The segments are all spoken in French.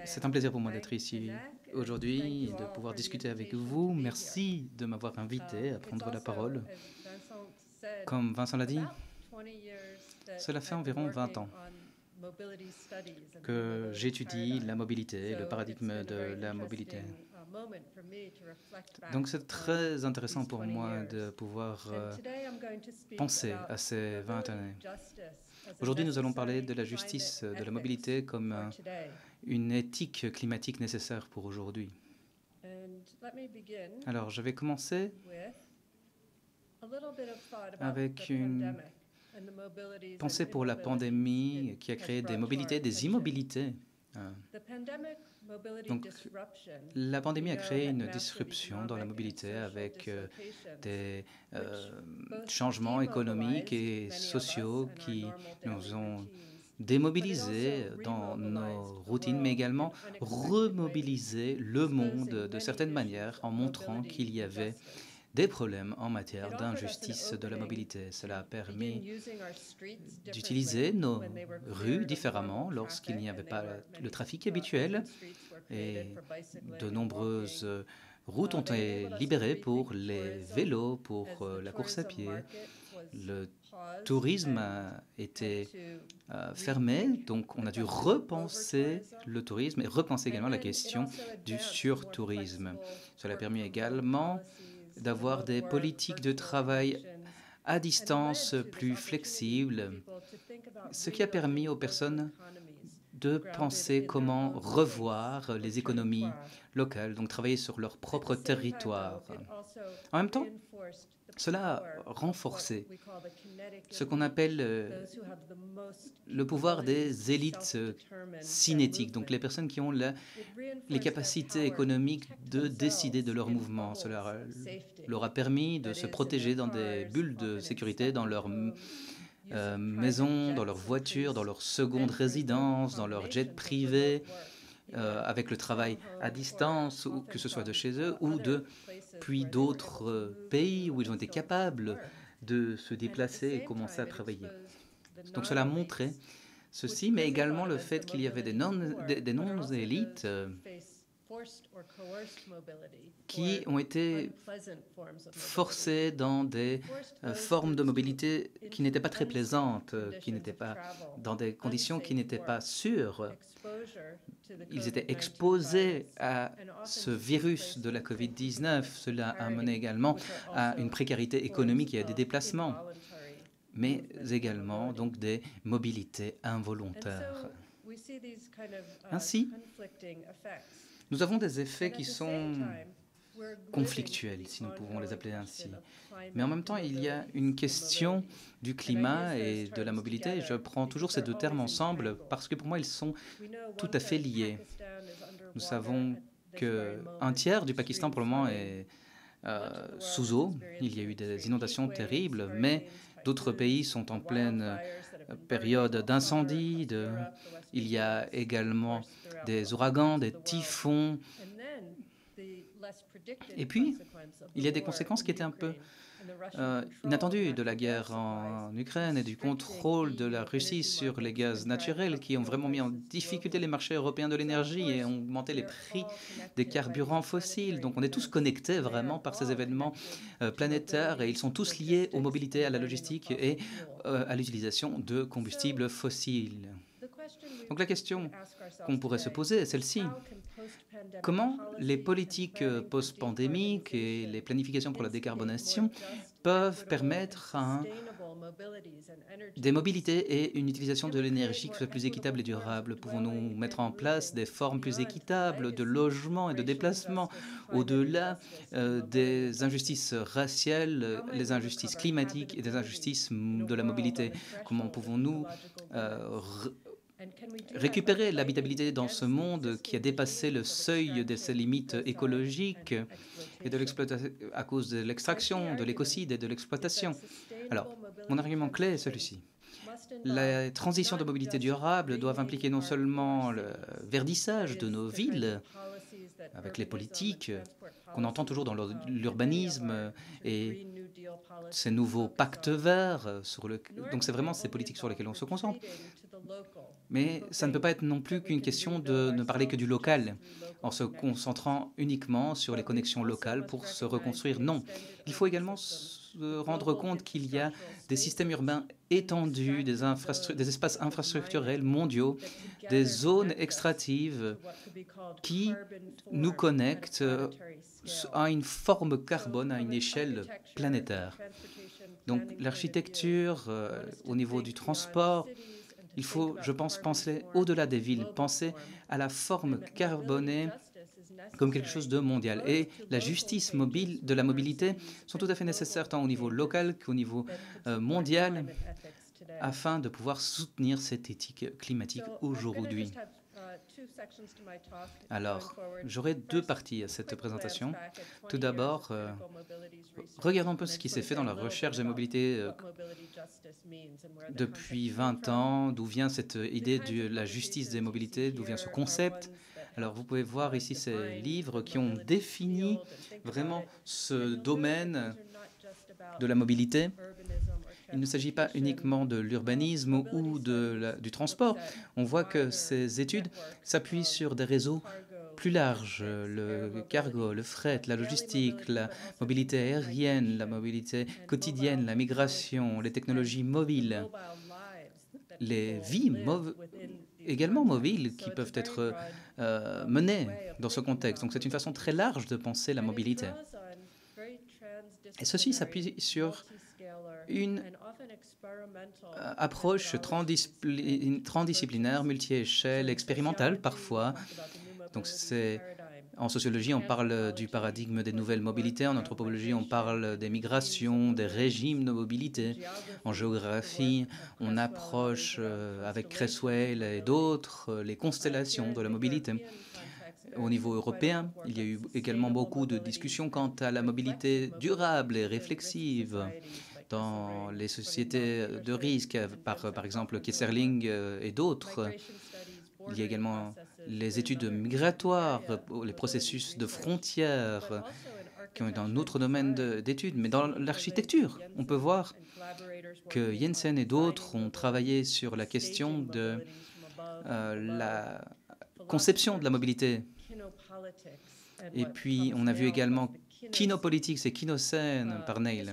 C'est un plaisir pour moi d'être ici aujourd'hui et de pouvoir discuter avec vous. Merci de m'avoir invité à prendre la parole. Comme Vincent l'a dit, cela fait environ 20 ans que j'étudie la mobilité, le paradigme de la mobilité. Donc c'est très intéressant pour moi de pouvoir penser à ces 20 années. Aujourd'hui, nous allons parler de la justice de la mobilité comme une éthique climatique nécessaire pour aujourd'hui. Alors, je vais commencer avec une pensée pour la pandémie qui a créé des mobilités, des immobilités. Donc, la pandémie a créé une disruption dans la mobilité avec des changements économiques et sociaux qui nous ont démobilisés dans nos routines, mais également remobiliser le monde de certaines manières en montrant qu'il y avait des problèmes en matière d'injustice de la mobilité. Cela a permis d'utiliser nos rues différemment lorsqu'il n'y avait pas le trafic habituel et de nombreuses routes ont été libérées pour les vélos, pour la course à pied. Le tourisme a été fermé, donc on a dû repenser le tourisme et repenser également la question du surtourisme. Cela a permis également d'avoir des politiques de travail à distance plus flexibles, ce qui a permis aux personnes de penser comment revoir les économies locales, donc travailler sur leur propre territoire. En même temps, cela a renforcé ce qu'on appelle le pouvoir des élites cinétiques, donc les personnes qui ont les capacités économiques de décider de leur mouvement. Cela leur a permis de se protéger dans des bulles de sécurité, dans leur maison, dans leur voiture, dans leur seconde résidence, dans leur jet privé, avec le travail à distance, ou que ce soit de chez eux ou depuis d'autres pays où ils ont été capables de se déplacer et commencer à travailler. Donc cela a montré ceci, mais également le fait qu'il y avait des non-élites qui ont été forcés dans des formes de mobilité qui n'étaient pas très plaisantes, qui n'étaient pas dans des conditions qui n'étaient pas sûres. Ils étaient exposés à ce virus de la COVID-19. Cela a mené également à une précarité économique et à des déplacements, mais également donc des mobilités involontaires. Ainsi, nous avons des effets qui sont conflictuels, si nous pouvons les appeler ainsi. Mais en même temps, il y a une question du climat et de la mobilité. Je prends toujours ces deux termes ensemble parce que pour moi, ils sont tout à fait liés. Nous savons qu'un tiers du Pakistan, pour le moment, est sous eau. Il y a eu des inondations terribles, mais d'autres pays sont en pleine période d'incendie. Il y a également des ouragans, des typhons. Et puis, il y a des conséquences qui étaient un peu inattendues de la guerre en Ukraine et du contrôle de la Russie sur les gaz naturels qui ont vraiment mis en difficulté les marchés européens de l'énergie et ont augmenté les prix des carburants fossiles. Donc on est tous connectés vraiment par ces événements planétaires et ils sont tous liés aux mobilités, à la logistique et à l'utilisation de combustibles fossiles. Donc la question qu'on pourrait se poser est celle-ci. Comment les politiques post-pandémiques et les planifications pour la décarbonation peuvent permettre des mobilités et une utilisation de l'énergie qui soit plus équitable et durable? Pouvons-nous mettre en place des formes plus équitables de logement et de déplacement au-delà des injustices raciales, les injustices climatiques et des injustices de la mobilité? Comment pouvons-nous récupérer l'habitabilité dans ce monde qui a dépassé le seuil de ses limites écologiques et de à cause de l'extraction, de l'écocide et de l'exploitation? Alors, mon argument clé est celui-ci. Les transitions de mobilité durable doivent impliquer non seulement le verdissage de nos villes, avec les politiques qu'on entend toujours dans l'urbanisme et ces nouveaux pactes verts. Donc c'est vraiment ces politiques sur lesquelles on se concentre. Mais ça ne peut pas être non plus qu'une question de ne parler que du local, en se concentrant uniquement sur les connexions locales pour se reconstruire. Non, il faut également se rendre compte qu'il y a des systèmes urbains étendus, des espaces infrastructurels mondiaux, des zones extractives qui nous connectent à une forme carbone à une échelle planétaire. Donc l'architecture, au niveau du transport, il faut, je pense, penser au-delà des villes, penser à la forme carbonée comme quelque chose de mondial. Et la justice de la mobilité sont tout à fait nécessaires tant au niveau local qu'au niveau mondial afin de pouvoir soutenir cette éthique climatique aujourd'hui. Alors, j'aurai deux parties à cette présentation. Tout d'abord, regardons un peu ce qui s'est fait dans la recherche des mobilités depuis 20 ans, d'où vient cette idée de la justice des mobilités, d'où vient ce concept. Alors, vous pouvez voir ici ces livres qui ont défini vraiment ce domaine de la mobilité. Il ne s'agit pas uniquement de l'urbanisme ou du transport. On voit que ces études s'appuient sur des réseaux plus larges, le cargo, le fret, la logistique, la mobilité aérienne, la mobilité quotidienne, la migration, les technologies mobiles, les vies également mobiles qui peuvent être menées dans ce contexte. Donc c'est une façon très large de penser la mobilité. Et ceci s'appuie sur une approche transdisciplinaire, multi-échelle, expérimentale parfois. Donc en sociologie, on parle du paradigme des nouvelles mobilités. En anthropologie, on parle des migrations, des régimes de mobilité. En géographie, on approche avec Creswell et d'autres les constellations de la mobilité. Au niveau européen, il y a eu également beaucoup de discussions quant à la mobilité durable et réflexive dans les sociétés de risque, par exemple Kesserling et d'autres. Il y a également les études migratoires, les processus de frontières, qui ont un autre domaine d'études. Mais dans l'architecture, on peut voir que Jensen et d'autres ont travaillé sur la question de la conception de la mobilité. Et puis, on a vu également Kinopolitics et Kinocène par Neil.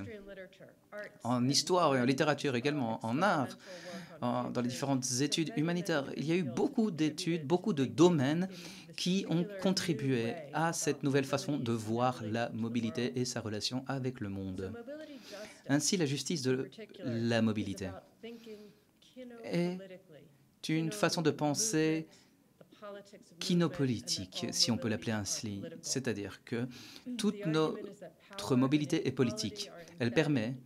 En histoire et en littérature également, en art, dans les différentes études humanitaires. Il y a eu beaucoup d'études, beaucoup de domaines qui ont contribué à cette nouvelle façon de voir la mobilité et sa relation avec le monde. Ainsi, la justice de la mobilité est une façon de penser kinopolitique, si on peut l'appeler ainsi. C'est-à-dire que toute notre mobilité est politique. Elle permet...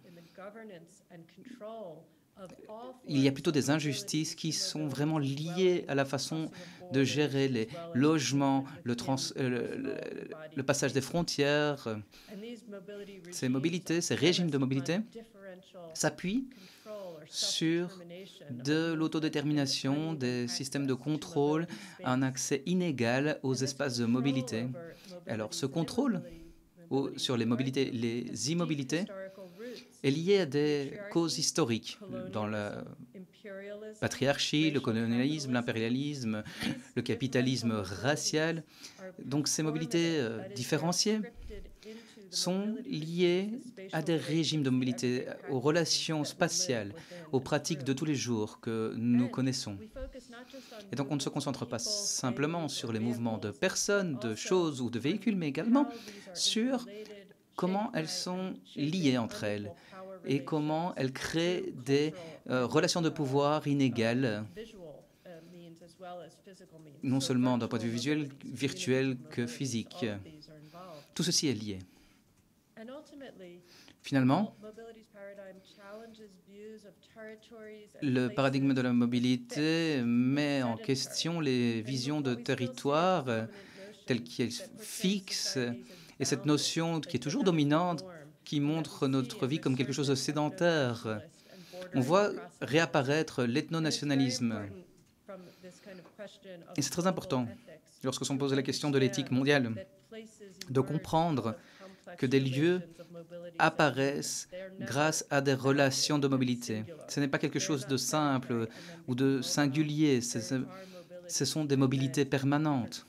Il y a plutôt des injustices qui sont vraiment liées à la façon de gérer les logements, le passage des frontières. Ces mobilités, ces régimes de mobilité s'appuient sur de l'autodétermination, des systèmes de contrôle, un accès inégal aux espaces de mobilité. Alors, ce contrôle sur les mobilités, les immobilités, est lié à des causes historiques dans la patriarchie, le colonialisme, l'impérialisme, le capitalisme racial. Donc ces mobilités différenciées sont liées à des régimes de mobilité, aux relations spatiales, aux pratiques de tous les jours que nous connaissons. Et donc on ne se concentre pas simplement sur les mouvements de personnes, de choses ou de véhicules, mais également sur comment elles sont liées entre elles et comment elles créent des relations de pouvoir inégales, non seulement d'un point de vue visuel, virtuel que physique. Tout ceci est lié. Finalement, le paradigme de la mobilité met en question les visions de territoire telles qu'elles fixent et cette notion qui est toujours dominante, qui montre notre vie comme quelque chose de sédentaire. On voit réapparaître l'ethnonationalisme. Et c'est très important, lorsque l'on pose la question de l'éthique mondiale, de comprendre que des lieux apparaissent grâce à des relations de mobilité. Ce n'est pas quelque chose de simple ou de singulier, ce sont des mobilités permanentes,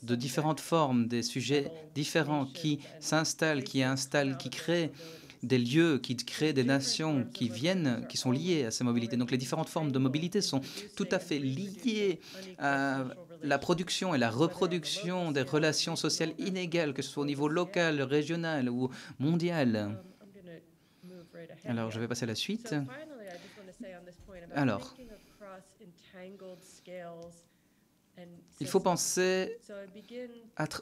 de différentes formes, des sujets différents qui s'installent, qui créent des lieux, qui créent des nations, qui sont liées à ces mobilités. Donc les différentes formes de mobilité sont tout à fait liées à la production et la reproduction des relations sociales inégales, que ce soit au niveau local, régional ou mondial. Alors, je vais passer à la suite. Alors, il faut penser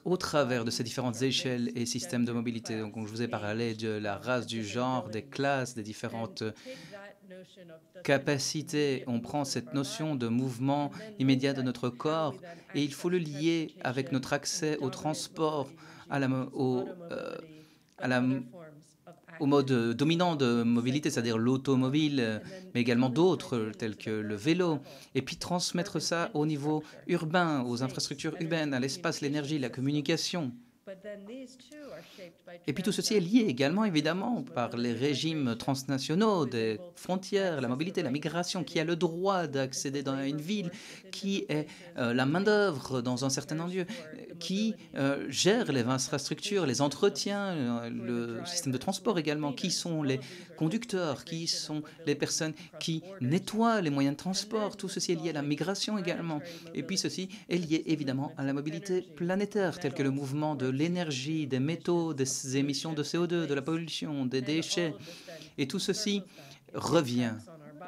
au travers de ces différentes échelles et systèmes de mobilité. Donc, je vous ai parlé de la race, du genre, des classes, des différentes capacités. On prend cette notion de mouvement immédiat de notre corps et il faut le lier avec notre accès au transport, au mode dominant de mobilité, c'est-à-dire l'automobile, mais également d'autres, tels que le vélo, et puis transmettre ça au niveau urbain, aux infrastructures urbaines, à l'espace, l'énergie, la communication. Et puis tout ceci est lié également, évidemment, par les régimes transnationaux des frontières, la mobilité, la migration, qui a le droit d'accéder dans une ville, qui est la main-d'œuvre dans un certain lieu, qui gère les infrastructures, les entretiens, le système de transport également, qui sont les conducteurs, qui sont les personnes qui nettoient les moyens de transport. Tout ceci est lié à la migration également. Et puis ceci est lié évidemment à la mobilité planétaire, telle que le mouvement de l'énergie, des métaux, des émissions de CO2, de la pollution, des déchets. Et tout ceci revient.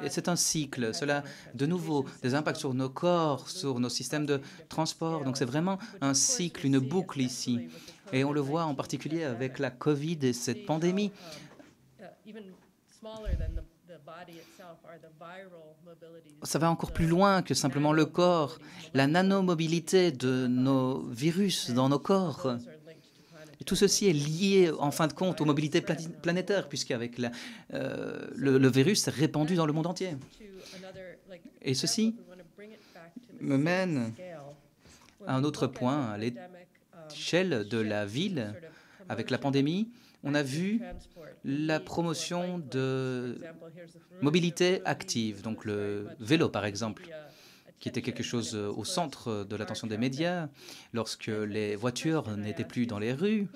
Et c'est un cycle. Cela, de nouveau, des impacts sur nos corps, sur nos systèmes de transport. Donc c'est vraiment un cycle, une boucle ici. Et on le voit en particulier avec la Covid et cette pandémie. Ça va encore plus loin que simplement le corps, la nanomobilité de nos virus dans nos corps. Et tout ceci est lié, en fin de compte, aux mobilités planétaires, puisqu'avec le virus s'est répandu dans le monde entier. Et ceci me mène à un autre point, à l'échelle de la ville. Avec la pandémie, on a vu la promotion de mobilité active, donc le vélo par exemple, qui était quelque chose au centre de l'attention des médias lorsque les voitures n'étaient plus dans les rues.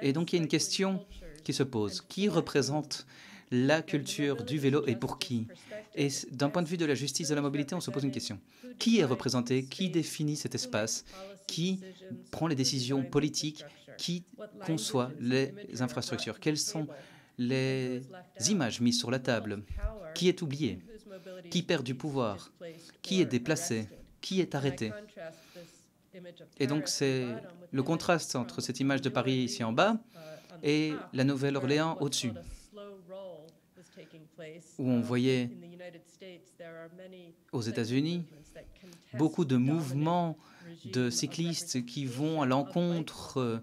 Et donc il y a une question qui se pose. Qui représente la culture du vélo et pour qui? Et d'un point de vue de la justice de la mobilité, on se pose une question. Qui est représenté? Qui définit cet espace? Qui prend les décisions politiques? Qui conçoit les infrastructures? Quelles sont les images mises sur la table? Qui est oublié? Qui perd du pouvoir? Qui est déplacé? Qui est arrêté? Et donc c'est le contraste entre cette image de Paris ici en bas et la Nouvelle-Orléans au-dessus, où on voyait aux États-Unis beaucoup de mouvements de cyclistes qui vont à l'encontre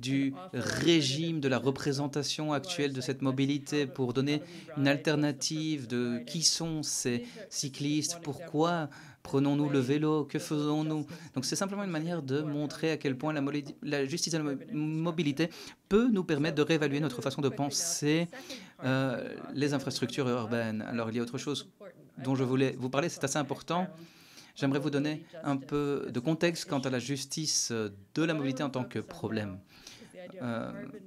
du régime de la représentation actuelle de cette mobilité pour donner une alternative de qui sont ces cyclistes, pourquoi prenons-nous le vélo, que faisons-nous. Donc c'est simplement une manière de montrer à quel point la justice de la mobilité peut nous permettre de réévaluer notre façon de penser les infrastructures urbaines. Alors il y a autre chose dont je voulais vous parler, c'est assez important. J'aimerais vous donner un peu de contexte quant à la justice de la mobilité en tant que problème.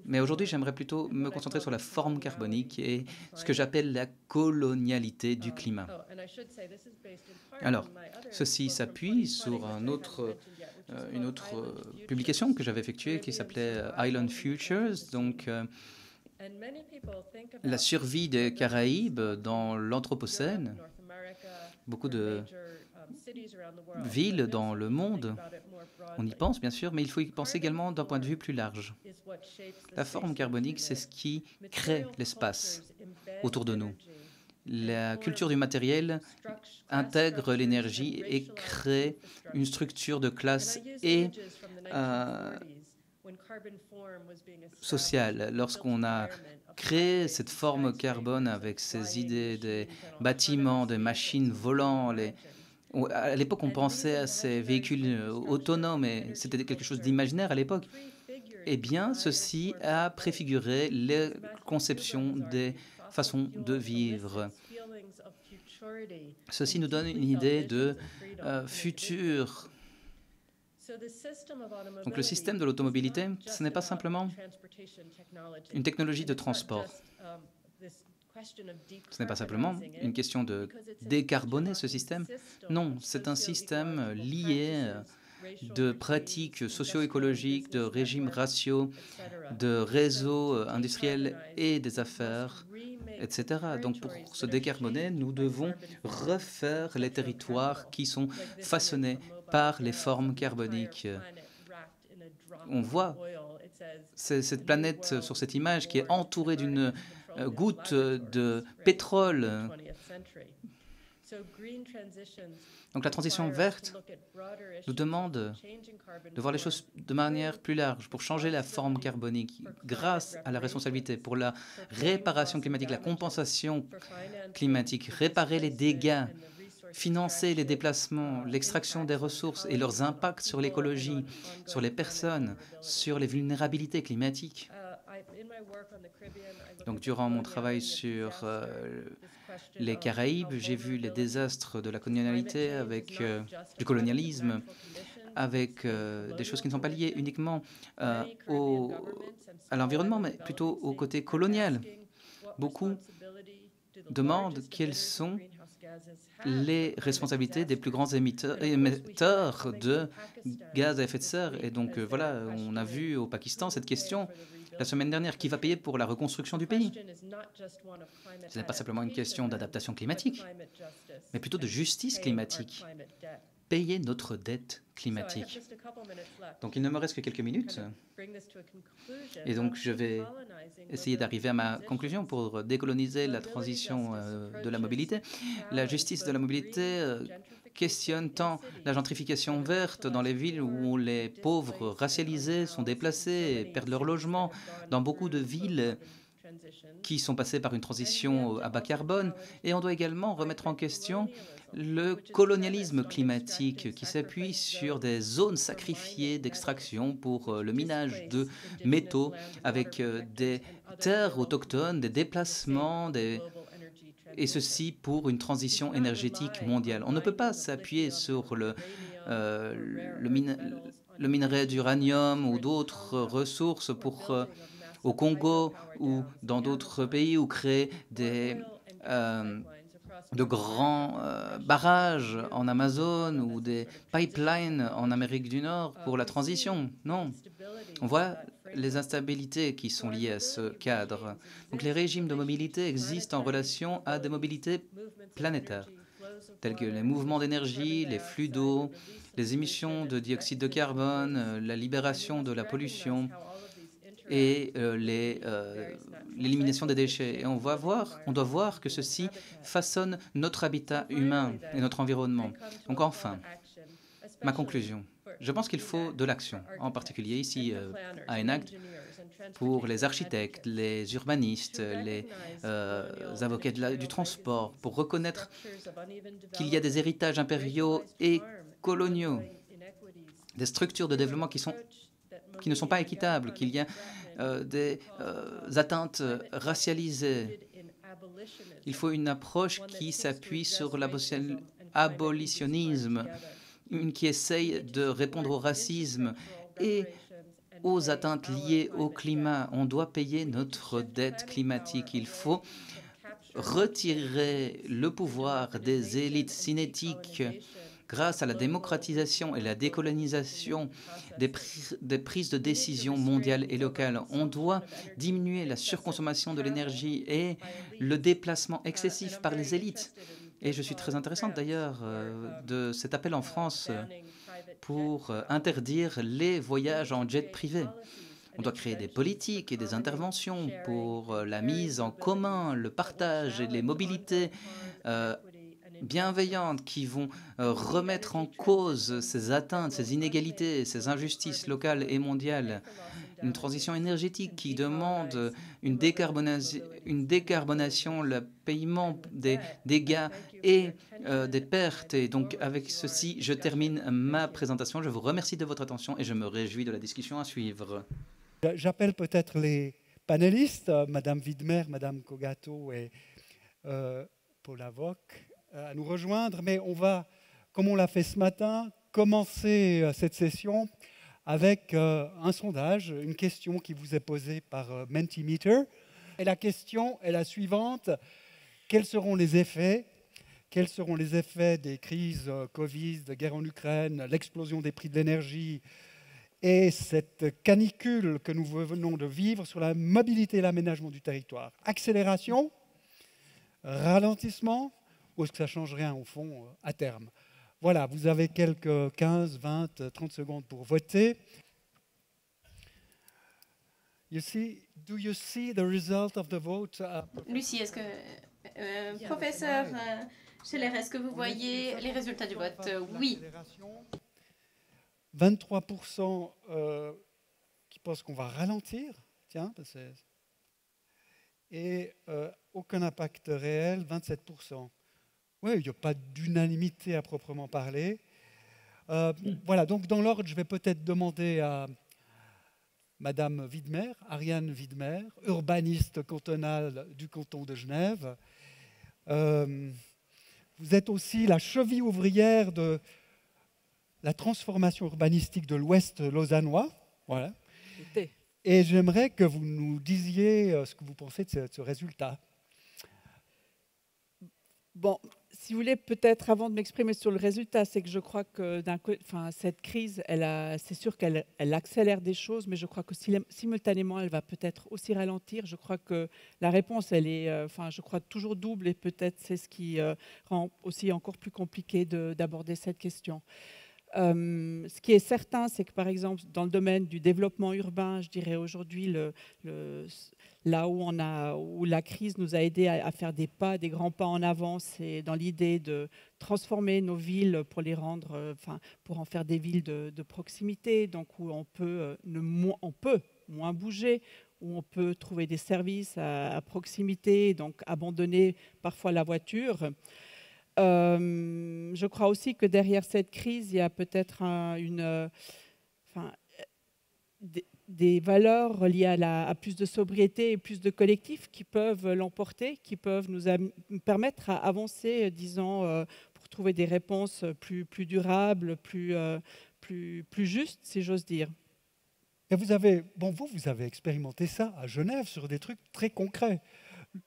Mais aujourd'hui, j'aimerais plutôt me concentrer sur la forme carbonique et ce que j'appelle la colonialité du climat. Alors, ceci s'appuie sur une autre publication que j'avais effectuée qui s'appelait Island Futures, donc la survie des Caraïbes dans l'Anthropocène. Beaucoup de villes dans le monde, on y pense bien sûr, mais il faut y penser également d'un point de vue plus large. La forme carbonique, c'est ce qui crée l'espace autour de nous. La culture du matériel intègre l'énergie et crée une structure de classe et sociale. Lorsqu'on a créé cette forme carbone avec ces idées des bâtiments, des machines volantes, à l'époque, on pensait à ces véhicules autonomes, et c'était quelque chose d'imaginaire à l'époque. eh bien, ceci a préfiguré les conceptions des façons de vivre. Ceci nous donne une idée de futur. Donc le système de l'automobilité, ce n'est pas simplement une technologie de transport. Ce n'est pas simplement une question de décarboner ce système. Non, c'est un système lié de pratiques socio-écologiques, de régimes raciaux, de réseaux industriels et des affaires, etc. Donc pour se décarboner, nous devons refaire les territoires qui sont façonnés par les formes carboniques. On voit cette planète sur cette image qui est entourée d'une goutte de pétrole. Donc la transition verte nous demande de voir les choses de manière plus large pour changer la forme carbonique grâce à la responsabilité pour la réparation climatique, la compensation climatique, réparer les dégâts, financer les déplacements, l'extraction des ressources et leurs impacts sur l'écologie, sur les personnes, sur les vulnérabilités climatiques. Donc, durant mon travail sur les Caraïbes, j'ai vu les désastres de la colonialité du colonialisme, avec des choses qui ne sont pas liées uniquement à l'environnement, mais plutôt au côté colonial. Beaucoup demandent quelles sont les responsabilités des plus grands émetteurs de gaz à effet de serre. Et donc, voilà, on a vu au Pakistan cette question la semaine dernière, qui va payer pour la reconstruction du pays? Ce n'est pas simplement une question d'adaptation climatique, mais plutôt de justice climatique. Payer notre dette climatique. Donc il ne me reste que quelques minutes. Et donc je vais essayer d'arriver à ma conclusion pour décoloniser la transition de la mobilité. La justice de la mobilité questionne tant la gentrification verte dans les villes où les pauvres racialisés sont déplacés et perdent leur logement, dans beaucoup de villes qui sont passées par une transition à bas carbone. Et on doit également remettre en question le colonialisme climatique qui s'appuie sur des zones sacrifiées d'extraction pour le minage de métaux avec des terres autochtones, des déplacements, et ceci pour une transition énergétique mondiale. On ne peut pas s'appuyer sur le minerai d'uranium ou d'autres ressources au Congo ou dans d'autres pays ou créer de grands barrages en Amazone ou des pipelines en Amérique du Nord pour la transition. Non. On voit les instabilités qui sont liées à ce cadre. Donc les régimes de mobilité existent en relation à des mobilités planétaires, tels que les mouvements d'énergie, les flux d'eau, les émissions de dioxyde de carbone, la libération de la pollution et l'élimination des déchets. Et on doit voir que ceci façonne notre habitat humain et notre environnement. Donc enfin, ma conclusion. Je pense qu'il faut de l'action, en particulier ici à ENACT, pour les architectes, les urbanistes, les avocats du transport, pour reconnaître qu'il y a des héritages impériaux et coloniaux, des structures de développement qui ne sont pas équitables, qu'il y a des atteintes racialisées. Il faut une approche qui s'appuie sur l'abolitionnisme, qui essaye de répondre au racisme et aux atteintes liées au climat. On doit payer notre dette climatique. Il faut retirer le pouvoir des élites cinétiques grâce à la démocratisation et la décolonisation des prises de décision mondiales et locales. On doit diminuer la surconsommation de l'énergie et le déplacement excessif par les élites. Et je suis très intéressante d'ailleurs de cet appel en France pour interdire les voyages en jet privé. On doit créer des politiques et des interventions pour la mise en commun, le partage et les mobilités bienveillantes qui vont remettre en cause ces atteintes, ces inégalités, ces injustices locales et mondiales. Une transition énergétique qui demande une décarbonation, le paiement des dégâts et des pertes. Et donc avec ceci, je termine ma présentation. Je vous remercie de votre attention et je me réjouis de la discussion à suivre. J'appelle peut-être les panélistes, Madame Widmer, Madame Kogato et Paul Avoc, à nous rejoindre, mais on va, comme on l'a fait ce matin, commencer cette session avec un sondage, une question qui vous est posée par Mentimeter. Et la question est la suivante: quels seront les effets des crises Covid, de guerre en Ukraine, l'explosion des prix de l'énergie et cette canicule que nous venons de vivre sur la mobilité et l'aménagement du territoire? Accélération, ralentissement, ou est-ce que ça ne change rien au fond à terme? Voilà, vous avez quelques 15, 20, 30 secondes pour voter. Do you see the result of the vote? Lucie, est-ce que... professeur Scheller, est-ce que vous voyez les résultats du vote? Oui. 23% qui pensent qu'on va ralentir, tiens, et aucun impact réel, 27%. Oui, il n'y a pas d'unanimité à proprement parler. Voilà, donc dans l'ordre, je vais peut-être demander à Madame Widmer, Ariane Widmer, urbaniste cantonale du canton de Genève. Vous êtes aussi la cheville ouvrière de la transformation urbanistique de l'Ouest lausannois. Voilà. Et j'aimerais que vous nous disiez ce que vous pensez de ce résultat. Bon, si vous voulez, peut-être avant de m'exprimer sur le résultat, c'est que je crois que cette crise, c'est sûr qu'elle accélère des choses, mais je crois que simultanément, elle va peut-être aussi ralentir. Je crois que la réponse, elle est, je crois, toujours double, et peut-être c'est ce qui rend aussi encore plus compliqué d'aborder cette question. Ce qui est certain, c'est que par exemple, dans le domaine du développement urbain, je dirais aujourd'hui, là où la crise nous a aidé à faire des grands pas en avant, c'est dans l'idée de transformer nos villes pour les rendre, pour en faire des villes de proximité, donc où on peut moins bouger, où on peut trouver des services à proximité, donc abandonner parfois la voiture. Je crois aussi que derrière cette crise, il y a peut-être des valeurs liées à plus de sobriété et plus de collectifs qui peuvent l'emporter, qui peuvent nous permettre à avancer, disons, pour trouver des réponses plus durables, plus justes, si j'ose dire. Et vous avez expérimenté ça à Genève sur des trucs très concrets.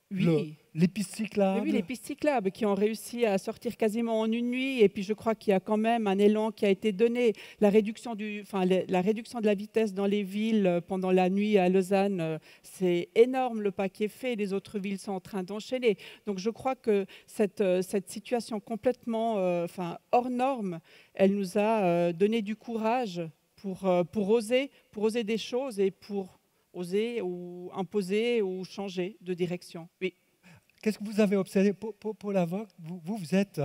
Oui. Les pistes cyclables. Oui, les pistes cyclables qui ont réussi à sortir quasiment en une nuit. Et puis je crois qu'il y a quand même un élan qui a été donné. La réduction de la vitesse dans les villes pendant la nuit à Lausanne, c'est énorme le pas qui est fait. Les autres villes sont en train d'enchaîner. Donc je crois que cette situation complètement hors norme, elle nous a donné du courage pour oser des choses et pour oser ou imposer ou changer de direction. Oui. Qu'est-ce que vous avez observé pour l'avocat? Vous êtes,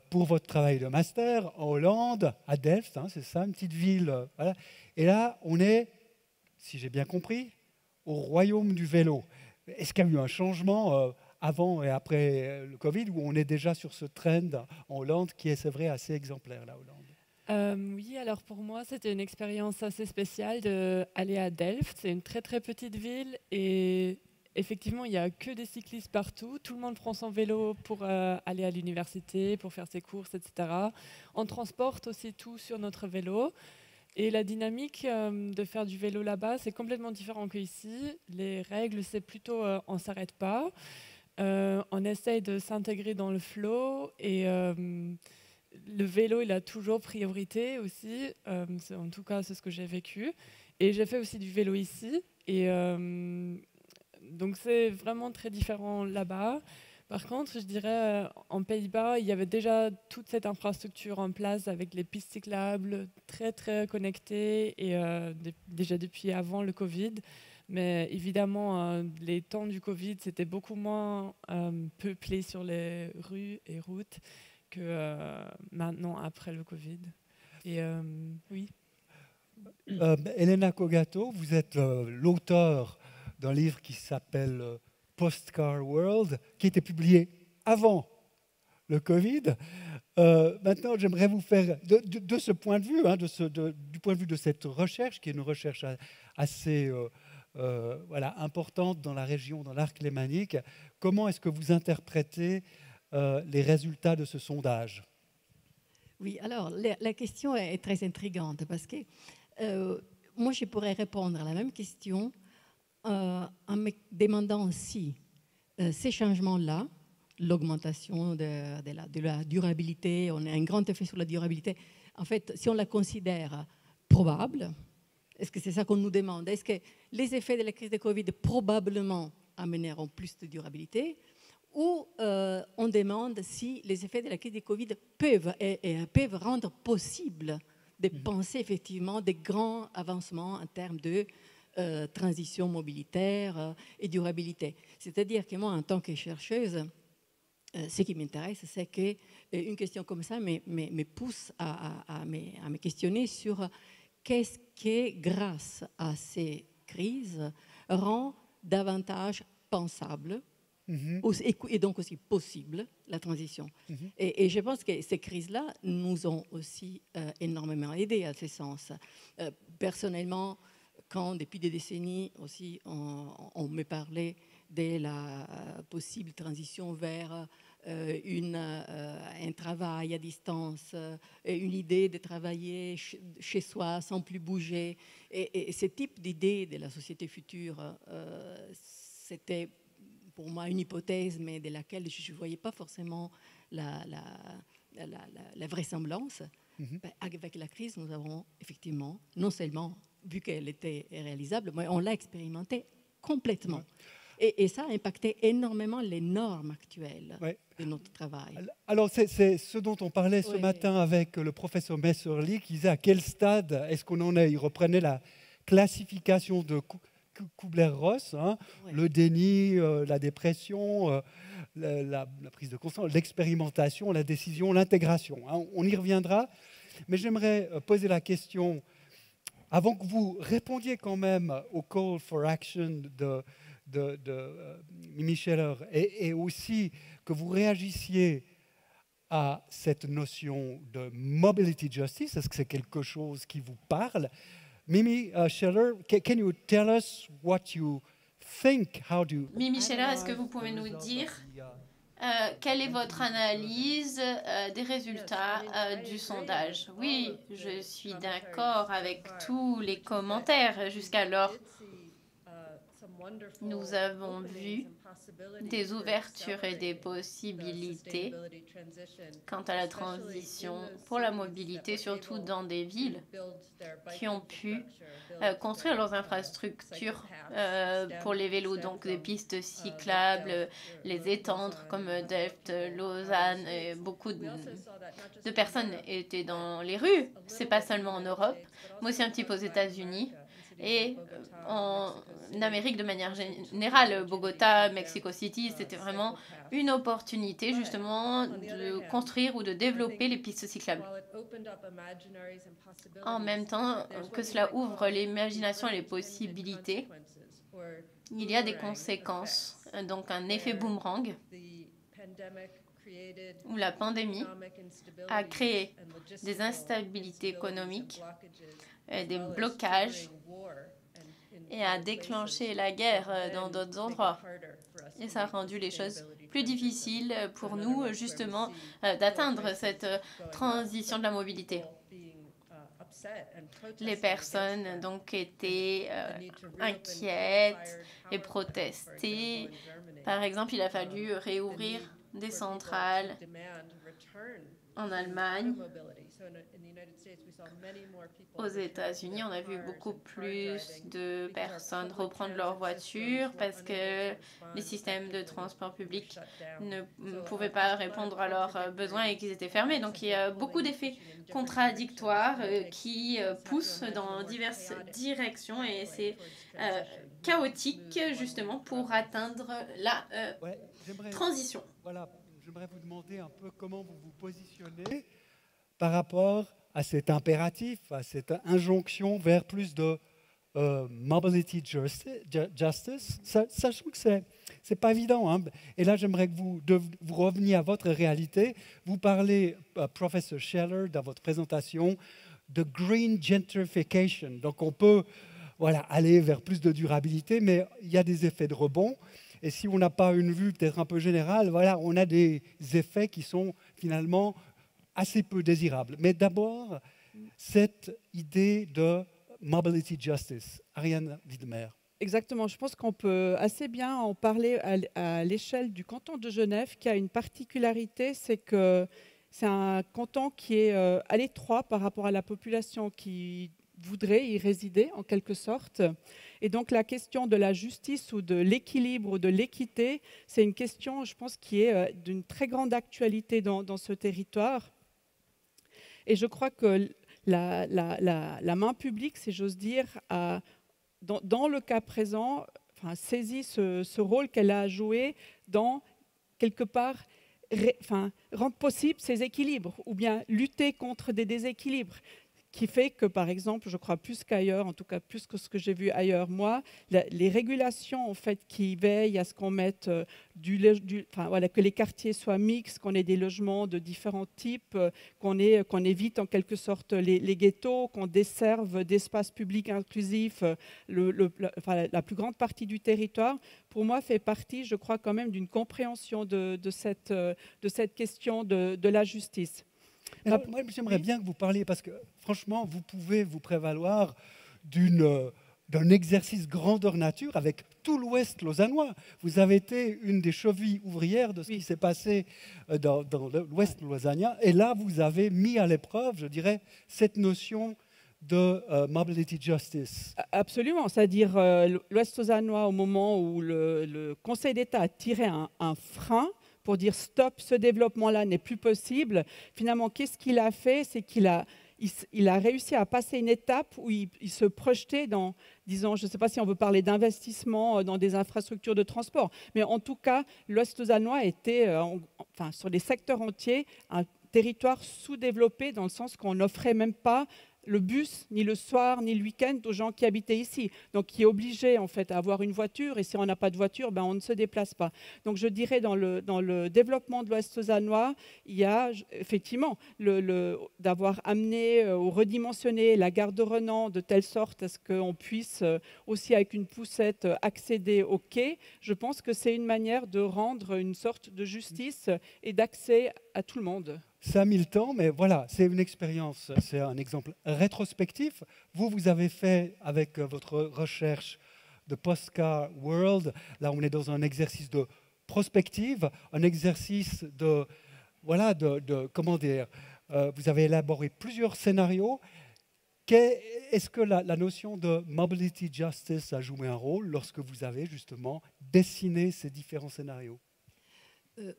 pour votre travail de master, en Hollande, à Delft, hein, c'est ça, une petite ville. Voilà. Et là, on est, si j'ai bien compris, au royaume du vélo. Est-ce qu'il y a eu un changement avant et après le Covid, où on est déjà sur ce trend en Hollande qui est, c'est vrai, assez exemplaire, la Hollande? Oui, alors pour moi, c'était une expérience assez spéciale d'aller à Delft. C'est une très très petite ville et effectivement, il n'y a que des cyclistes partout. Tout le monde prend son vélo pour aller à l'université, pour faire ses courses, etc. On transporte aussi tout sur notre vélo. Et la dynamique de faire du vélo là-bas, c'est complètement différent qu'ici. Les règles, c'est plutôt on ne s'arrête pas. On essaye de s'intégrer dans le flow et... le vélo, il a toujours priorité aussi. En tout cas, c'est ce que j'ai vécu. Et j'ai fait aussi du vélo ici. Et donc, c'est vraiment très différent là-bas. Par contre, je dirais, en Pays-Bas, il y avait déjà toute cette infrastructure en place avec les pistes cyclables très, très connectées et déjà depuis avant le Covid. Mais évidemment, les temps du Covid, c'était beaucoup moins peuplé sur les rues et routes que maintenant, après le Covid. Et oui. Elena Kogato, vous êtes l'auteur d'un livre qui s'appelle Postcar World, qui était publié avant le Covid. Maintenant, j'aimerais vous faire, de ce point de vue, hein, du point de vue de cette recherche, qui est une recherche assez voilà, importante dans la région, dans l'arc lémanique, comment est-ce que vous interprétez les résultats de ce sondage? Oui, alors la question est très intrigante parce que moi, je pourrais répondre à la même question en me demandant si ces changements-là, l'augmentation de la durabilité, on a un grand effet sur la durabilité, en fait, si on la considère probable, est-ce que c'est ça qu'on nous demande? Est-ce que les effets de la crise de Covid probablement amèneront plus de durabilité? Ou on demande si les effets de la crise de Covid peuvent rendre possible de penser effectivement des grands avancements en termes de transition mobilitaire et durabilité. C'est-à-dire que moi, en tant que chercheuse, ce qui m'intéresse, c'est qu'une question comme ça me pousse à me questionner sur qu'est-ce qui, grâce à ces crises, rend davantage pensable et donc aussi possible la transition. Et je pense que ces crises-là nous ont aussi énormément aidés à ce sens. Personnellement, quand depuis des décennies aussi on me parlait de la possible transition vers un travail à distance, une idée de travailler chez soi sans plus bouger. Et ce type d'idée de la société future, c'était pour moi une hypothèse, mais de laquelle je ne voyais pas forcément la vraisemblance. Avec la crise, nous avons effectivement, non seulement vu qu'elle était réalisable, mais on l'a expérimentée complètement. Et ça a impacté énormément les normes actuelles de notre travail. Alors, c'est ce dont on parlait ce matin avec le professeur Messerli, qui disait à quel stade est-ce qu'on en est. Il reprenait la classification de Kubler-Ross, hein, le déni, la dépression, la prise de conscience, l'expérimentation, la décision, l'intégration. Hein. On y reviendra, mais j'aimerais poser la question, avant que vous répondiez quand même au call for action de Mimi Scheller et aussi que vous réagissiez à cette notion de mobility justice. Est-ce que c'est quelque chose qui vous parle? Mimi Scheller, can you tell us what you think? Mimi Scheller, est-ce que vous pouvez nous dire quelle est votre analyse des résultats du sondage? Oui, je suis d'accord avec tous les commentaires jusqu'alors. Nous avons vu des ouvertures et des possibilités quant à la transition pour la mobilité, surtout dans des villes qui ont pu construire leurs infrastructures pour les vélos, donc des pistes cyclables, les étendre comme Delft, Lausanne. Et beaucoup de personnes étaient dans les rues. C'est pas seulement en Europe, mais aussi un petit peu aux États-Unis. Et en Amérique de manière générale, Bogota, Mexico City, c'était vraiment une opportunité justement de construire ou de développer les pistes cyclables. En même temps que cela ouvre l'imagination et les possibilités, il y a des conséquences, donc un effet boomerang où la pandémie a créé des instabilités économiques, des blocages et a déclenché la guerre dans d'autres endroits. Et ça a rendu les choses plus difficiles pour nous, justement, d'atteindre cette transition de la mobilité. Les personnes donc étaient inquiètes et protestaient. Par exemple, il a fallu réouvrir des centrales en Allemagne. Aux États-Unis, on a vu beaucoup plus de personnes reprendre leur voiture parce que les systèmes de transport public ne pouvaient pas répondre à leurs besoins et qu'ils étaient fermés. Donc il y a beaucoup d'effets contradictoires qui poussent dans diverses directions et c'est chaotique justement pour atteindre la transition. Voilà, j'aimerais vous demander un peu comment vous vous positionnez par rapport à cet impératif, à cette injonction vers plus de mobility justice, sachant que c'est pas évident. Hein. Et là, j'aimerais que vous reveniez à votre réalité. Vous parlez, professeur Scheller, dans votre présentation, de green gentrification. Donc, on peut aller vers plus de durabilité, mais il y a des effets de rebond. Et si on n'a pas une vue peut-être un peu générale, on a des effets qui sont finalement assez peu désirables. Mais d'abord, cette idée de mobility justice. Ariane Widmer. Exactement, je pense qu'on peut assez bien en parler à l'échelle du canton de Genève, qui a une particularité, c'est que c'est un canton qui est à l'étroit par rapport à la population qui voudrait y résider, en quelque sorte. Et donc la question de la justice ou de l'équilibre ou de l'équité, c'est une question, je pense, qui est d'une très grande actualité dans ce territoire. Et je crois que la main publique, si j'ose dire, a, dans le cas présent, saisi ce rôle qu'elle a joué dans, quelque part, rendre possible ces équilibres ou bien lutter contre des déséquilibres, qui fait que, par exemple, je crois plus qu'ailleurs, en tout cas plus que ce que j'ai vu ailleurs, moi, les régulations en fait, qui veillent à ce qu'on mette que les quartiers soient mixtes, qu'on ait des logements de différents types, qu'on évite en quelque sorte les ghettos, qu'on desserve d'espaces publics inclusifs la plus grande partie du territoire, pour moi, fait partie, je crois, quand même d'une compréhension de cette question de la justice. Alors, moi, j'aimerais bien que vous parliez, parce que franchement, vous pouvez vous prévaloir d'un exercice grandeur nature avec tout l'Ouest lausannois. Vous avez été une des chevilles ouvrières de ce qui s'est passé dans l'Ouest lausannois. Et là, vous avez mis à l'épreuve, je dirais, cette notion de mobility justice. Absolument, c'est-à-dire l'Ouest lausannois, au moment où le Conseil d'État a tiré un frein pour dire stop, ce développement-là n'est plus possible. Finalement, qu'est-ce qu'il a fait? C'est qu'il a réussi à passer une étape où il se projetait dans, disons, je ne sais pas si on veut parler d'investissement dans des infrastructures de transport, mais en tout cas, l'Ouest lausannois était, sur des secteurs entiers, un territoire sous-développé dans le sens qu'on n'offrait même pas le bus, ni le soir, ni le week-end aux gens qui habitaient ici. Donc, qui est obligé, en fait, à avoir une voiture. Et si on n'a pas de voiture, on ne se déplace pas. Donc, je dirais, dans le développement de l'Ouest lausannois, il y a effectivement d'avoir amené ou redimensionné la gare de Renan de telle sorte à ce qu'on puisse aussi, avec une poussette, accéder au quai. Je pense que c'est une manière de rendre une sorte de justice et d'accès à tout le monde. Ça a mis le temps, mais voilà, c'est une expérience, c'est un exemple rétrospectif. Vous avez fait avec votre recherche de Postcard World, là on est dans un exercice de prospective, un exercice comment dire, vous avez élaboré plusieurs scénarios. Est-ce que la notion de mobility justice a joué un rôle lorsque vous avez justement dessiné ces différents scénarios ?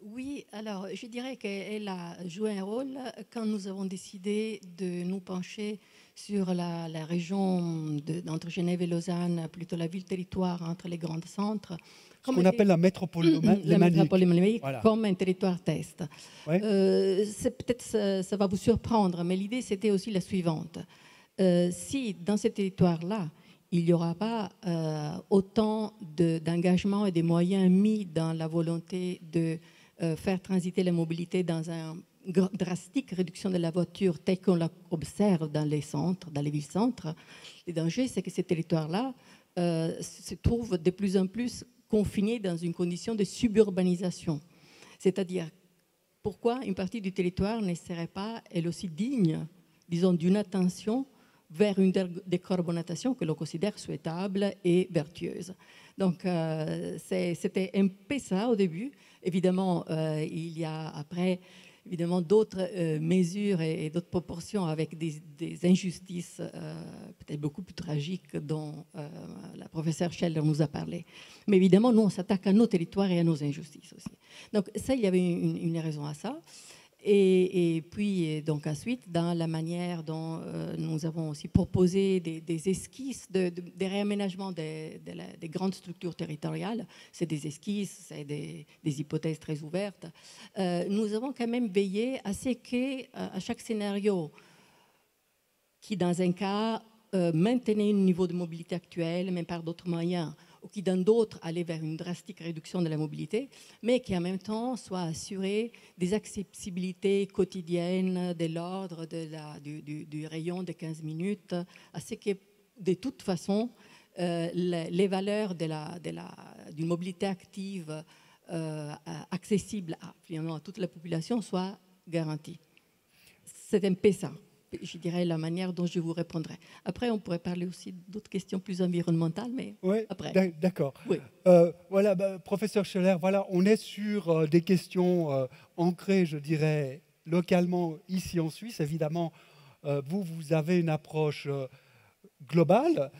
Oui, alors je dirais qu'elle a joué un rôle quand nous avons décidé de nous pencher sur la région entre Genève et Lausanne, plutôt la ville-territoire entre les grands centres. Ce qu'on appelle la métropole lémanique. Voilà. Comme un territoire test. Ouais. Peut-être ça va vous surprendre, mais l'idée c'était aussi la suivante. Si dans ce territoire-là, il n'y aura pas autant d'engagement et de moyens mis dans la volonté de faire transiter la mobilité dans une drastique réduction de la voiture telle qu'on l'observe dans les centres, dans les villes-centres. Le danger, c'est que ces territoires-là se trouvent de plus en plus confinés dans une condition de suburbanisation. C'est-à-dire, pourquoi une partie du territoire ne serait pas, elle aussi, digne, disons, d'une attention vers une décarbonisation que l'on considère souhaitable et vertueuse. Donc, c'était un peu ça au début. Évidemment, il y a après d'autres mesures et d'autres proportions avec des injustices peut-être beaucoup plus tragiques dont la professeure Scheller nous a parlé. Mais évidemment, nous, on s'attaque à nos territoires et à nos injustices aussi. Donc, ça, il y avait une raison à ça. Et puis, donc ensuite, dans la manière dont nous avons aussi proposé des esquisses, des réaménagements des grandes structures territoriales, c'est des esquisses, c'est des hypothèses très ouvertes, nous avons quand même veillé à ce qu'à chaque scénario, qui dans un cas maintenir un niveau de mobilité actuel, mais par d'autres moyens, ou qui dans d'autres allaient vers une drastique réduction de la mobilité, mais qui en même temps soit assuré des accessibilités quotidiennes de l'ordre du rayon de 15 minutes, à ce que de toute façon les valeurs d'une mobilité active accessible finalement à toute la population soient garanties. C'est un peu ça, je dirais, la manière dont je vous répondrai. Après, on pourrait parler aussi d'autres questions plus environnementales, mais après. D'accord. Oui. Voilà, professeur Scheller, voilà, on est sur des questions ancrées, je dirais, localement ici en Suisse. Évidemment, vous avez une approche globale.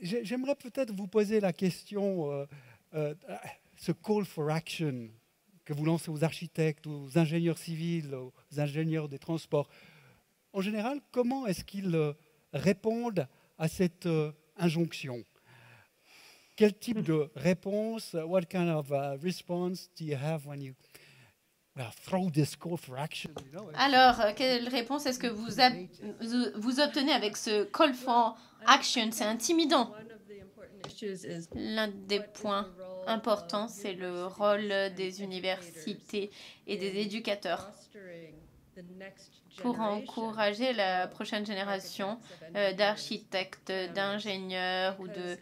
J'aimerais peut-être vous poser la question, ce call for action que vous lancez aux architectes, aux ingénieurs civils, aux ingénieurs des transports. En général, comment est-ce qu'ils répondent à cette injonction? Quel type de réponse, what kind of response do you have when you throw this call for action? Alors, quelle réponse est-ce que vous obtenez avec ce call for action? C'est intimidant. L'un des points importants, c'est le rôle des universités et des éducateurs pour encourager la prochaine génération d'architectes, d'ingénieurs ou de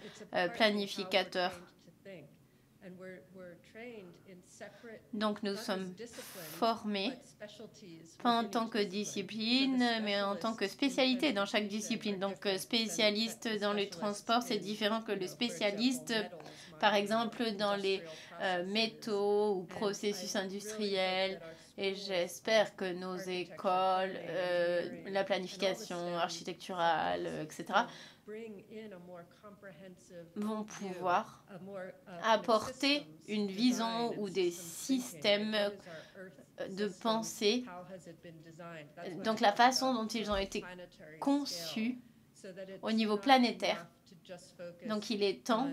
planificateurs. Donc nous sommes formés, pas en tant que discipline, mais en tant que spécialité dans chaque discipline. Donc spécialiste dans le transport, c'est différent que le spécialiste, par exemple, dans les métaux ou processus industriels. Et j'espère que nos écoles, la planification architecturale, etc., vont pouvoir apporter une vision ou des systèmes de pensée, donc la façon dont ils ont été conçus au niveau planétaire. Donc il est temps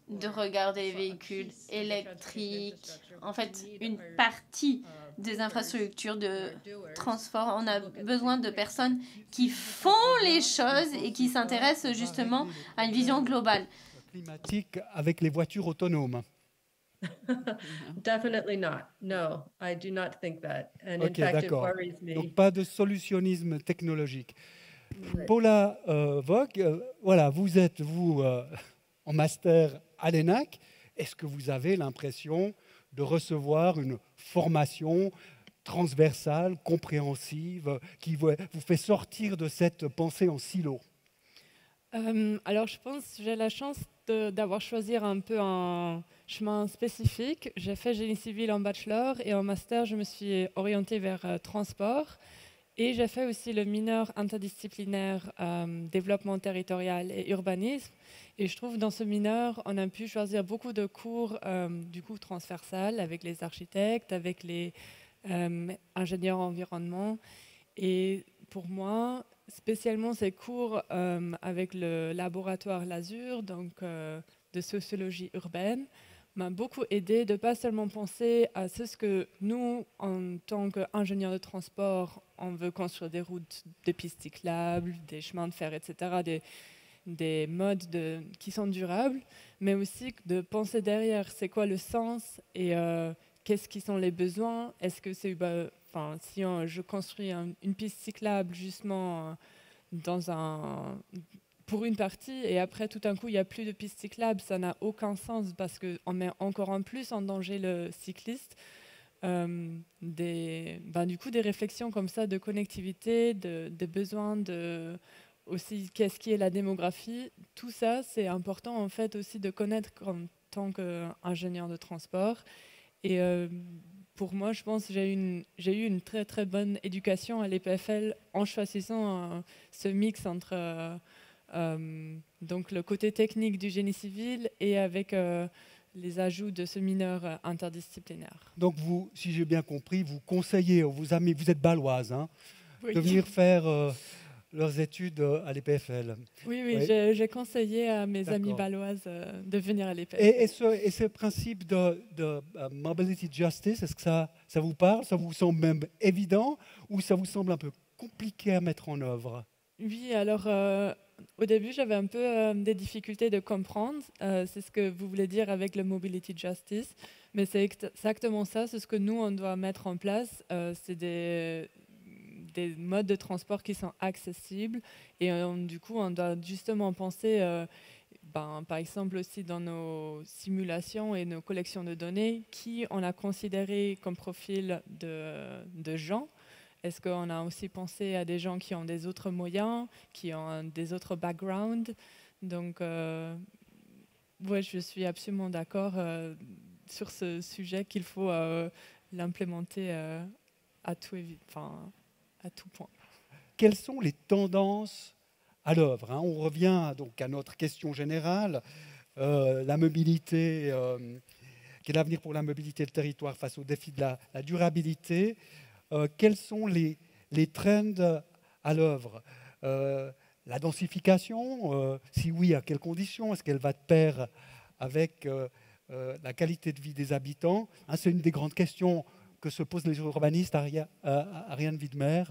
de regarder les véhicules électriques. En fait, une partie des infrastructures de transport, on a besoin de personnes qui font les choses et qui s'intéressent justement à une vision globale. Climatique avec les voitures autonomes. Definitely not. No, I do not think that. And Ok, in fact, it d'accord. worries me. Donc pas de solutionnisme technologique. Paula Vogt, voilà, vous êtes en master à l'ENAC. Est-ce que vous avez l'impression de recevoir une formation transversale, compréhensive, qui vous fait sortir de cette pensée en silo? Alors je pense que j'ai la chance d'avoir choisi un peu un chemin spécifique. J'ai fait génie civil en bachelor et en master, je me suis orientée vers transport. Et j'ai fait aussi le mineur interdisciplinaire développement territorial et urbanisme. Et je trouve dans ce mineur, on a pu choisir beaucoup de cours du coup transversales avec les architectes, avec les ingénieurs environnement. Et pour moi, spécialement ces cours avec le laboratoire Lazur, donc de sociologie urbaine, m'a beaucoup aidé de pas seulement penser à ce que nous, en tant qu'ingénieurs de transport, on veut construire des routes, des pistes cyclables, des chemins de fer, etc., des modes qui sont durables, mais aussi de penser derrière, c'est quoi le sens et qu'est-ce qui sont les besoins. Est-ce que c'est, si je construis une piste cyclable justement pour une partie, et après, tout d'un coup, il n'y a plus de pistes cyclables, ça n'a aucun sens parce qu'on met encore en plus en danger le cycliste. Du coup, des réflexions comme ça de connectivité, de besoins, aussi qu'est-ce qui est la démographie. Tout ça, c'est important en fait aussi de connaître en tant qu'ingénieur de transport. Et pour moi, je pense que j'ai eu une très très bonne éducation à l'EPFL en choisissant ce mix entre donc le côté technique du génie civil et avec les ajouts de ce mineur interdisciplinaire. Donc vous, si j'ai bien compris, vous conseillez aux amis, vous êtes bâloise, hein, Oui. de venir faire leurs études à l'EPFL. Oui, oui, Oui. j'ai conseillé à mes amies D'accord. baloises de venir à l'EPFL. Et ce principe de mobility justice, est-ce que ça vous parle? Ça vous semble même évident ou ça vous semble un peu compliqué à mettre en œuvre? Oui, alors au début, j'avais un peu des difficultés de comprendre. C'est ce que vous voulez dire avec le mobility justice, mais c'est exactement ça. C'est ce que nous, on doit mettre en place. C'est des modes de transport qui sont accessibles et du coup, on doit justement penser, par exemple aussi dans nos simulations et nos collections de données, qui on a considéré comme profil de gens. Est-ce qu'on a aussi pensé à des gens qui ont des autres moyens, qui ont des autres backgrounds? Donc, ouais, je suis absolument d'accord sur ce sujet qu'il faut l'implémenter à tout point. Quelles sont les tendances à l'œuvre, hein? On revient donc à notre question générale, la mobilité, quel l'avenir pour la mobilité de territoire face au défi de la durabilité? Quels sont les trends à l'œuvre? La densification, si oui, à quelles conditions? Est-ce qu'elle va de pair avec la qualité de vie des habitants? Hein, c'est une des grandes questions que se posent les urbanistes. Ariane Widmer,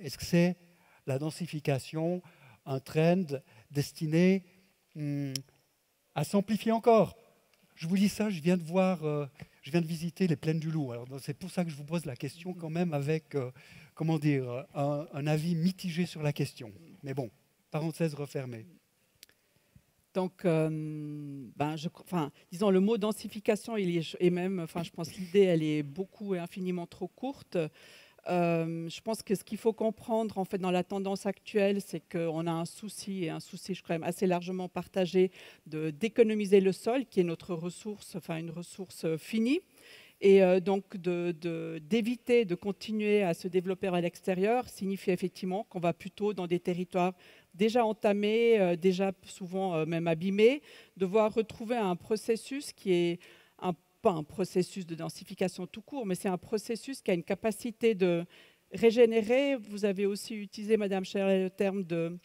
est-ce que c'est la densification un trend destiné à s'amplifier encore? Je vous dis ça, je viens de visiter les plaines du Loup. Alors, c'est pour ça que je vous pose la question quand même avec, un avis mitigé sur la question. Mais bon, parenthèse refermée. Donc, disons, le mot densification, je pense que l'idée, elle est beaucoup et infiniment trop courte. Je pense que ce qu'il faut comprendre en fait dans la tendance actuelle, c'est qu'on a un souci, je crois même assez largement partagé, d'économiser le sol, qui est notre ressource, une ressource finie, et donc d'éviter de continuer à se développer à l'extérieur signifie effectivement qu'on va plutôt dans des territoires déjà entamés, déjà souvent même abîmés, devoir retrouver un processus qui est pas un processus de densification tout court, mais c'est un processus qui a une capacité de régénérer. Vous avez aussi utilisé, Madame Scherrer, le terme de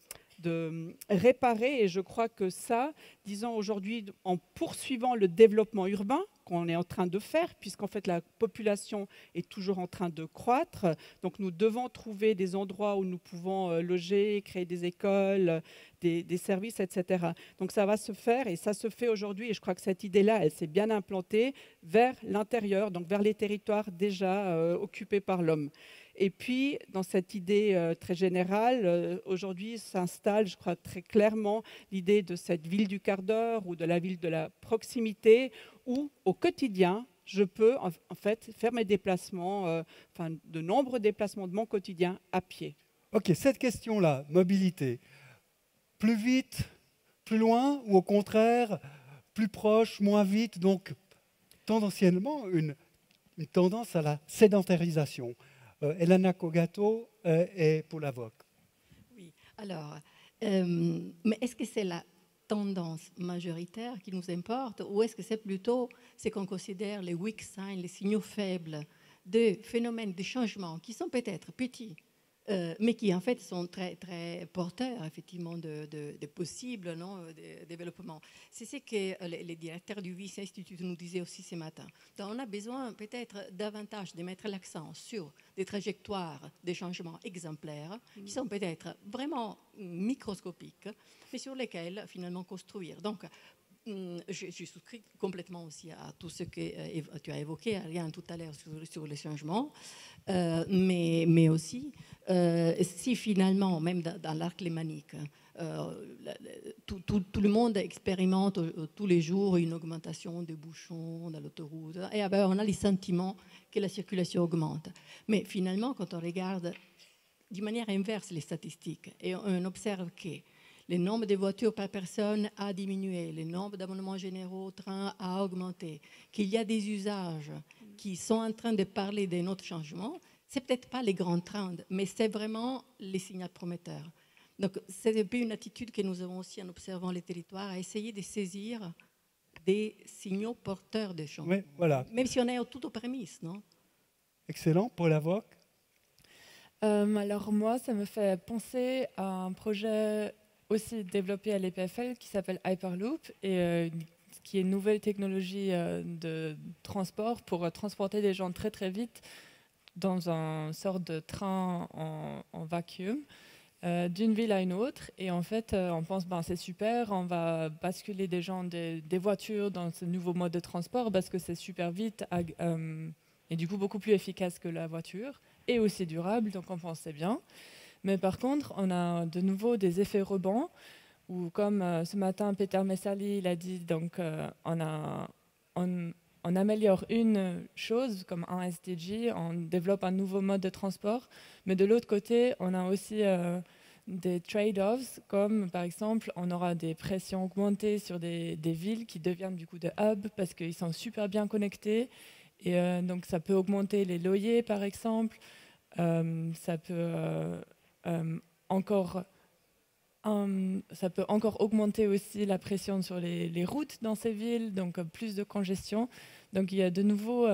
réparer, et je crois que ça, disons aujourd'hui, en poursuivant le développement urbain qu'on est en train de faire, puisqu'en fait la population est toujours en train de croître, donc nous devons trouver des endroits où nous pouvons loger, créer des écoles, des services, etc. Donc ça va se faire, et ça se fait aujourd'hui, et je crois que cette idée-là, elle s'est bien implantée vers l'intérieur, donc vers les territoires déjà occupés par l'homme. Et puis, dans cette idée très générale, aujourd'hui s'installe, je crois très clairement, l'idée de cette ville du quart d'heure ou de la ville de la proximité, où au quotidien, je peux en fait faire mes déplacements, de nombreux déplacements de mon quotidien à pied. Ok, cette question-là, mobilité, plus vite, plus loin, ou au contraire, plus proche, moins vite, donc tendanciellement une tendance à la sédentarisation. Elena Cogato et Paul Avoc. Oui, alors, mais est-ce que c'est la tendance majoritaire qui nous importe ou est-ce que c'est plutôt ce qu'on considère les weak signs, les signaux faibles de phénomènes de changement qui sont peut-être petits, mais qui en fait sont très, très porteurs effectivement de possibles de développement. C'est ce que les directeurs du Wyss Institute nous disaient aussi ce matin. Donc on a besoin peut-être davantage de mettre l'accent sur des trajectoires de changements exemplaires qui sont peut-être vraiment microscopiques, mais sur lesquels finalement construire. Donc je souscris complètement aussi à tout ce que tu as évoqué, Ariane, tout à l'heure sur les changements, mais aussi si finalement, même dans l'arc lémanique, tout le monde expérimente tous les jours une augmentation des bouchons dans l'autoroute, et on a le sentiment que la circulation augmente. Mais finalement, quand on regarde d'une manière inverse les statistiques, et on observe que le nombre de voitures par personne a diminué, le nombre d'abonnements généraux au train a augmenté, qu'il y a des usages qui sont en train de parler de notre changement, ce n'est peut-être pas les grands trends, mais c'est vraiment les signaux prometteurs. Donc, c'est un peu une attitude que nous avons aussi en observant les territoires, à essayer de saisir des signaux porteurs de changement. Oui, voilà. Même si on est tout aux prémices, non? Excellent. Paul Avoc. Alors moi, ça me fait penser à un projet aussi développé à l'EPFL qui s'appelle Hyperloop et qui est une nouvelle technologie de transport pour transporter des gens très très vite dans un sorte de train en vacuum d'une ville à une autre. Et en fait, on pense, ben, c'est super, on va basculer des gens des voitures dans ce nouveau mode de transport parce que c'est super vite et du coup beaucoup plus efficace que la voiture et aussi durable, donc on pense c'est bien. Mais par contre, on a de nouveau des effets rebonds où, comme ce matin, Peter Messali il a dit, donc on améliore une chose, comme un SDG, on développe un nouveau mode de transport, mais de l'autre côté, on a aussi des trade-offs, comme par exemple, on aura des pressions augmentées sur des villes qui deviennent du coup des hubs parce qu'ils sont super bien connectés, et donc ça peut augmenter les loyers, par exemple, ça peut encore augmenter aussi la pression sur les routes dans ces villes, donc plus de congestion. Donc il y a de nouveau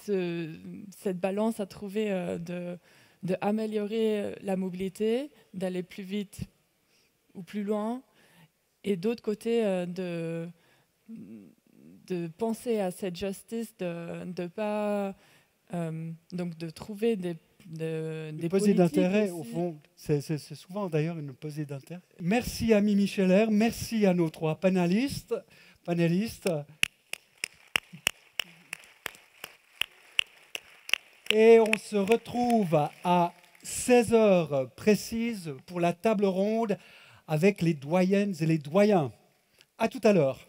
cette balance à trouver de améliorer la mobilité, d'aller plus vite ou plus loin, et d'autre côté de penser à cette justice, de pas donc de trouver des pesée d'intérêt, au fond, c'est souvent d'ailleurs une pesée d'intérêt. Merci à Mimi Scheller, merci à nos trois panélistes. Et on se retrouve à 16h précises pour la table ronde avec les doyennes et les doyens. À tout à l'heure.